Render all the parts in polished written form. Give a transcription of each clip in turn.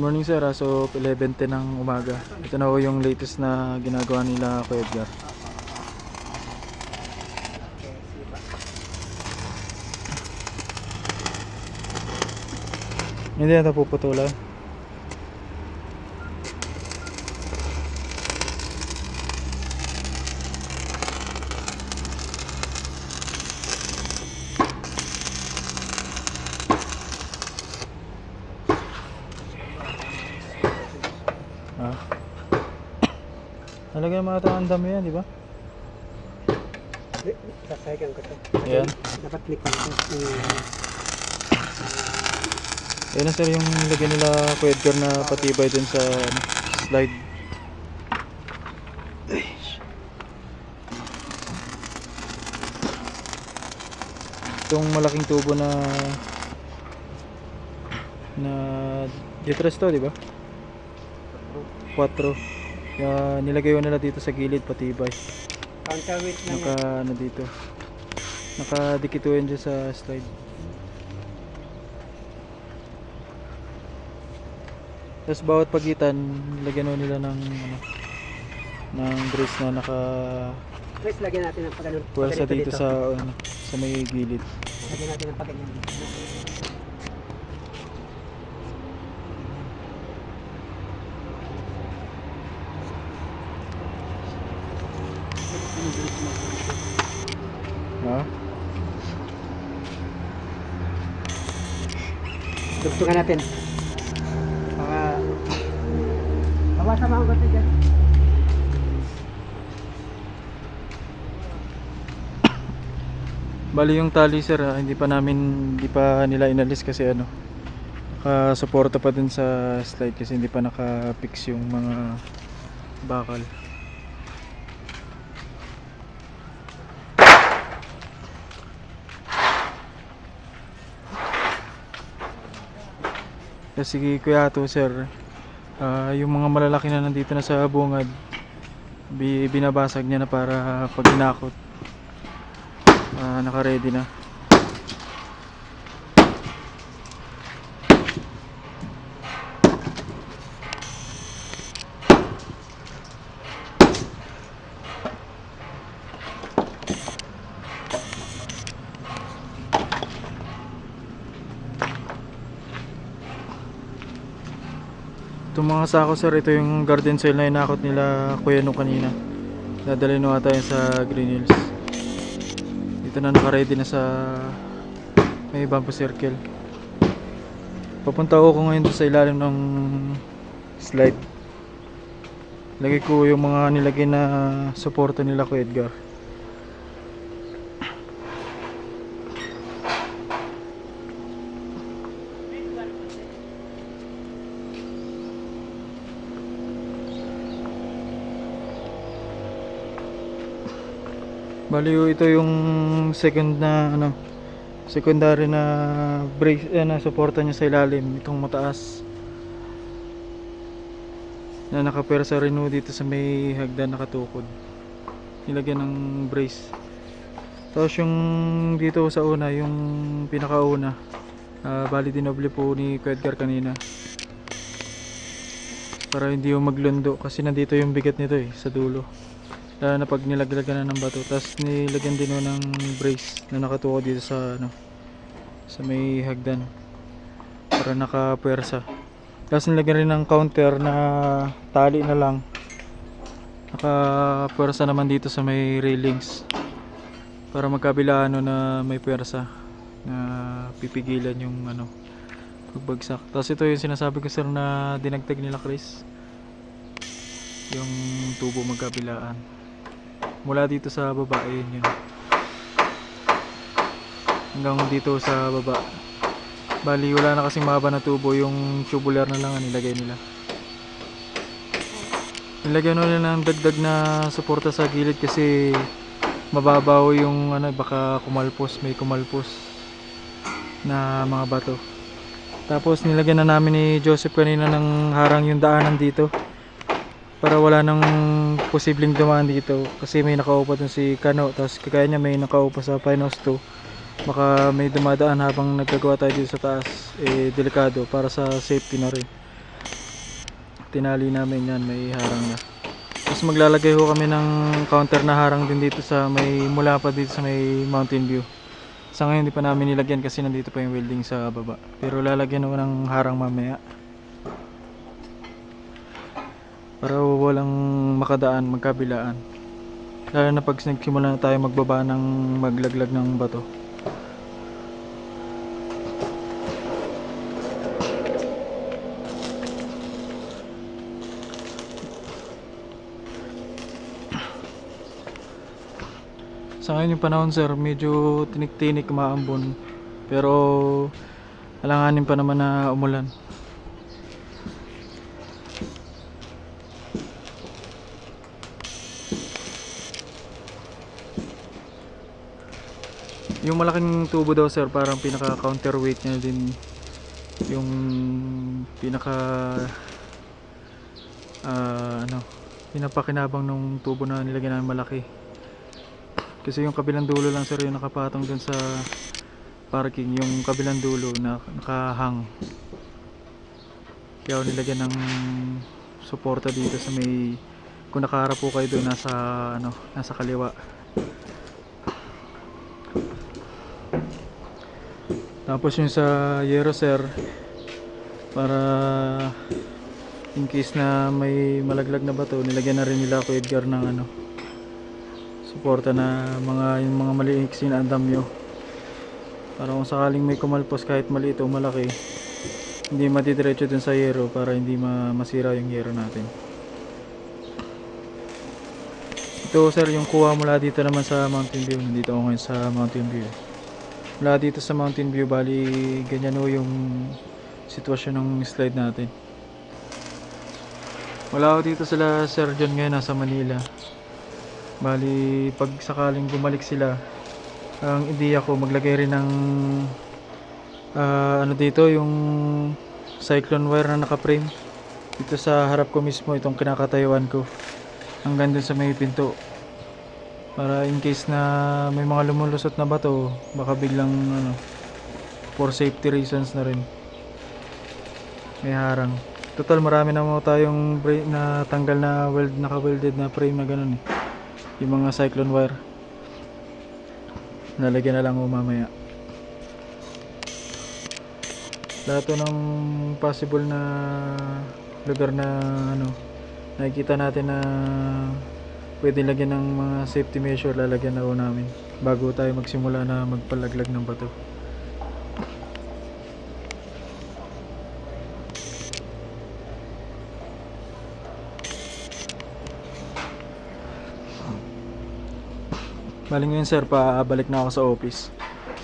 Morning sir, so 11:10 ng umaga. Ito na ho yung latest na ginagawa nila Kuya Edgar. Hindi na ito puputulan. Nalagyan mga ito ang dami yan, di ba? Sasayang ko ito. Ayan. Dapat click ko ito. Ayan na sir yung lagyan nila Kuya Edgar na patibay dun sa slide. Itong malaking tubo na Jetrex to, di ba? 4. Kaya nilagay ko nila dito sa gilid patibay. Counterweight lang Naka ano dito. Nakadikit ko yun dyan sa slide. Tapos bawat pagitan lagyan nila ng ano, ng brace na naka Please, lagyan natin ng pagganun. puwersa dito sa ano, sa may gilid. Lagyan natin ng pagganyan dito. Ha? Dugtungan natin. Bawasan mo ang gato dyan. Bali yung tali sir, hindi pa nila inalis kasi ano, nakasuporta pa dun sa slide kasi hindi pa naka-fix yung mga bakal. Kasi kuya to sir, yung mga malalaki na nandito na sa bungad, binabasag niya na para pag inakot, naka-ready na. Itong mga sako sir, ito yung garden soil na inakot nila kuya nung kanina. Dadalhin nung ata yun sa Green Hills. Dito na naka-ready na sa may bamboo circle. Papunta ako ngayon sa ilalim ng slide. Lagay ko yung mga nilagay na suporta nila Kuya Edgar. Baliw ito yung secondary na brace na suporta niya sa ilalim, itong mataas na nakapersa rin dito sa may hagdan nakatukod. Nilagyan ng brace. Tapos yung dito sa una, yung pinakauna, bali dinoble po ni Kuya Edgar kanina para hindi yung maglundo kasi nandito yung bigat nito sa dulo. Lalo na pag nilaglagan na ng bato. Tapos nilagyan din ng brace na nakatuko dito sa sa may hagdan para nakapuwersa. Tapos nilagyan rin ng counter na tali na lang, nakapuwersa naman dito sa may railings para magkabilaan na may puwersa na pipigilan yung pagbagsak. Tapos ito yung sinasabi ko sir na dinagtag nila Chris, yung tubo magkabilaan mula dito sa baba. Yun hanggang dito sa baba. Bali wala na kasing mahaba na tubo, yung tubular na lang ang nilagay nila. Nilagyan nila ng dagdag na suporta sa gilid kasi mababaw yung baka may kumalpos na mga bato. Tapos nilagyan na namin ni Joseph kanina ng harang yung daanan dito para wala nang posibleng dumaan dito kasi may nakaupa dun si Kano, tapos kagaya niya may nakaupa sa Pinos 2, baka may dumadaan habang nagagawa tayo dito sa taas, delikado para sa safety na rin. tinali namin yan, may harang na. Tapos maglalagay ho kami ng counter na harang din dito sa may, mula pa dito sa may Mountain View. Sa ngayon hindi pa namin nilagyan kasi nandito pa yung welding sa baba. Pero lalagyan ho ng harang mamaya. Para walang makadaan, magkabilaan. Lalo na pag nagsimula na tayo magbaba ng maglaglag ng bato. Sa ngayon yung panahon sir, medyo tinik-tinik maambon. Pero alanganin pa naman na umulan. Yung malaking tubo daw sir, parang pinaka counterweight niya din yung pinaka ano, pinapakinabang nung tubo na nilagyan namin malaki. Kasi yung kabilang dulo lang sir yung nakapatong dun sa parking, yung kabilang dulo na nakahang. Kaya nilagyan ng suporta dito sa may, kung nakaharap po kayo doon nasa ano, nasa kaliwa. Tapos yung sa yero sir, para in case na may malaglag na bato, nilagyan na rin nila ako Edgar ng ano, suporta na yung mga maliit na andamyo. Para kung sakaling may kumalpos kahit maliit o malaki, hindi madidiretso dun sa yero para hindi masira yung yero natin. Ito sir yung kuha mula dito naman sa Mountain View. Nandito ako ngayon sa Mountain View. Mula dito sa Mountain View, bali ganyan o yung sitwasyon ng slide natin. Wala ako dito sila Sir John ngayon, nasa Manila. Bali pag sakaling bumalik sila, ang ideya ko maglagay rin ng ano dito, yung cyclone wire na naka-frame dito sa harap ko mismo, itong kinakatayuan ko hanggang dun sa may pinto, para in case na may mga lumulusot na bato, baka biglang ano, for safety reasons na rin may harang. Total marami na mo tayong na tanggal na naka-welded na frame na ganun eh. Yung mga cyclone wire nalagyan na lang mo mamaya. Lahat ng possible na lugar na ano, nakikita natin na pwede lagyan ng mga safety measure, lalagyan na ho namin bago tayo magsimula na magpalaglag ng bato. Bali ngayon sir, paabalik na ako sa office.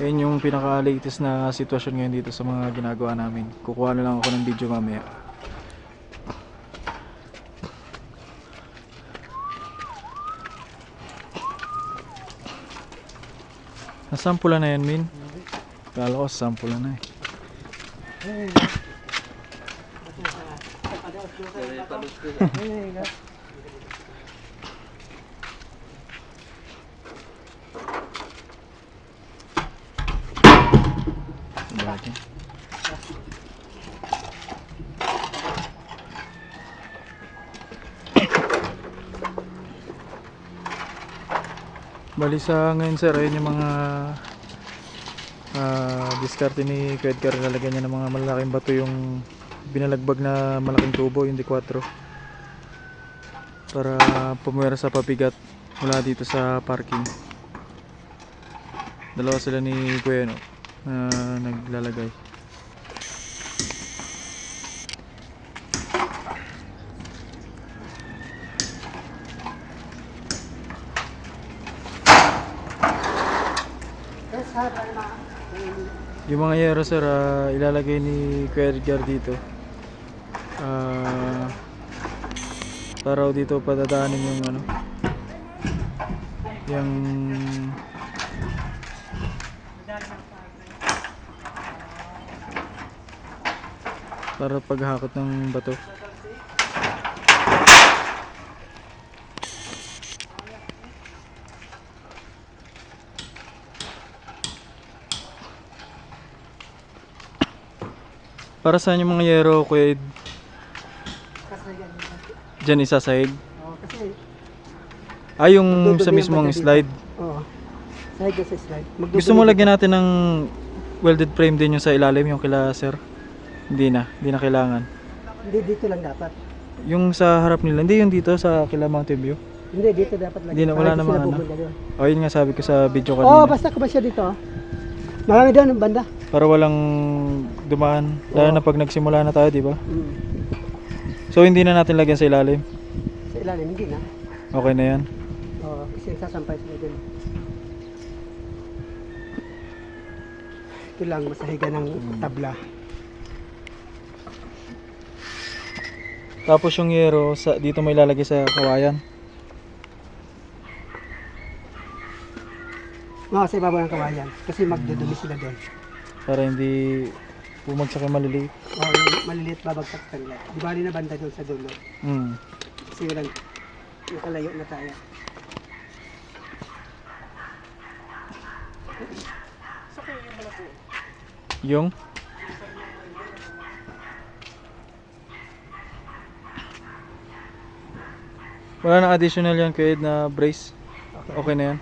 Ayun yung pinaka latest na sitwasyon ngayon dito sa mga ginagawa namin. Kukuha na lang ako ng video mamaya. Nasampulan na yan, Min? Kala ko sampulan na eh. Bagay. Bali sa ngayon sir, ayun yung mga diskarte ni Edgar. Lalagyan niya ng mga malaking bato yung binalagbag na malaking tubo, yung D4, para pumwera sa pabigat mula dito sa parking. Dalawa sila ni Kuya no, na naglalagay. Yung mga yero sir, ilalagay ni Kuya Edgar dito, para dito padadaanin yung ano, yung para paghakot ng bato. Para saan yung mga yero, Kuya Ed? sasayan nila. Diyan isasahig. Oo, kasi Yung magdudulo sa yung mismong banda dito. slide. Oo. Sahig na sa slide. Gusto mo lagyan natin ng welded frame din yung sa ilalim, yung kila sir? Hindi na kailangan. Hindi, dito lang dapat. Yung sa harap nila, hindi yung dito sa kila Mountain View. Hindi, dito dapat lagyan. Hindi na, wala Para namang sila ano. pumunta doon. O yun nga sabi ko sa video Oo, kanina. basta ko ba siya dito? Marami doon ang banda. Para walang dumaan. Lalo Oo. na pag nagsimula na tayo, di ba? Mm. So hindi na natin lagyan sa ilalim. Sa ilalim, hindi na. Okay na yan. Oo, kasi sasampay sila doon. Ito lang, masahiga ng tabla. Tapos yung yero, dito may lalagay sa kawayan. Oo, sa ibabaw ng kawayan. Kasi magdudumi sila doon. Para hindi bumagsak yung maliliit. Oo, yung maliliit babagsak sa kanila. Di bali na banda doon sa dulo. Hmm. Kasi walang nakalayo na tayo. Yung? Wala nang additional yan Kuya Ed, na brace. Okay na yan.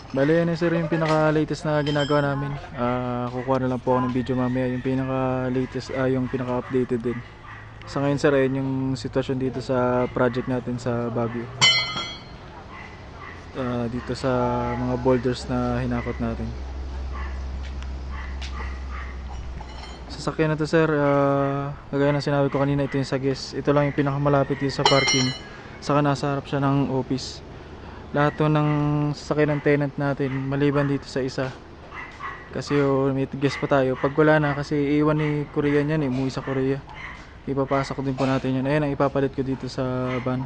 Bale yan sir yung pinaka latest na ginagawa namin. Kukuha na lang po ako ng video mamaya yung pinaka latest, yung pinaka updated din. Sa ngayon sir, ayun yung sitwasyon dito sa project natin sa Baguio. Dito sa mga boulders na hinakot natin. Sasakyan na to sir, kagaya ng sinabi ko kanina, ito yung sa guest. Ito lang yung pinakamalapit dito sa parking. Saka nasa harap siya ng office. Lahat to ng sasakyan ng tenant natin maliban dito sa isa. Kasi may guest pa tayo. Pag wala na, kasi iwan ni Korean yan, umuwi sa Korea. Ipapasok din po natin yun. Ayan ang ipapalit ko dito sa van.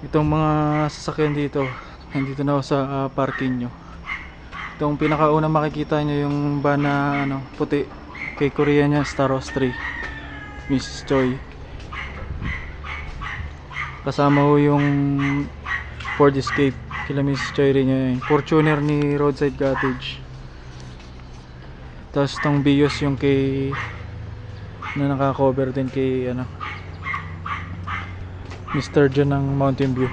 Itong mga sasakyan dito, nandito na ako sa parking nyo. Itong pinakauna makikita nyo yung van na puti, kay Korean yan, Staros 3, Mrs. Choi. Kasama ho yung Ford Escape, kila Mrs. Choi rin yun. Fortuner ni Roadside Cottage. Tapos itong Bios yung kay na naka-cover din kay Mr. John ng Mountain View.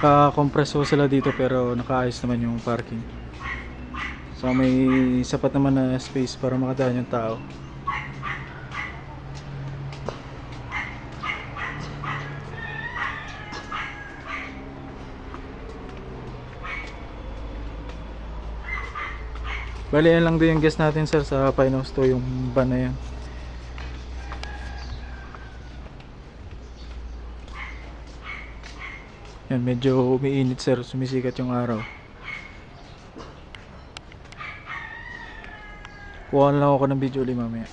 Naka-compress ho sila dito pero nakaayos naman yung parking. So may sapat naman na space para makadaan yung tao. Bali yan lang din yung guest natin sir sa Pine House 2, yung van na yan. Yan, medyo umiinit sir, sumisikat yung araw. Kuha na lang ako ng video ulit mamaya.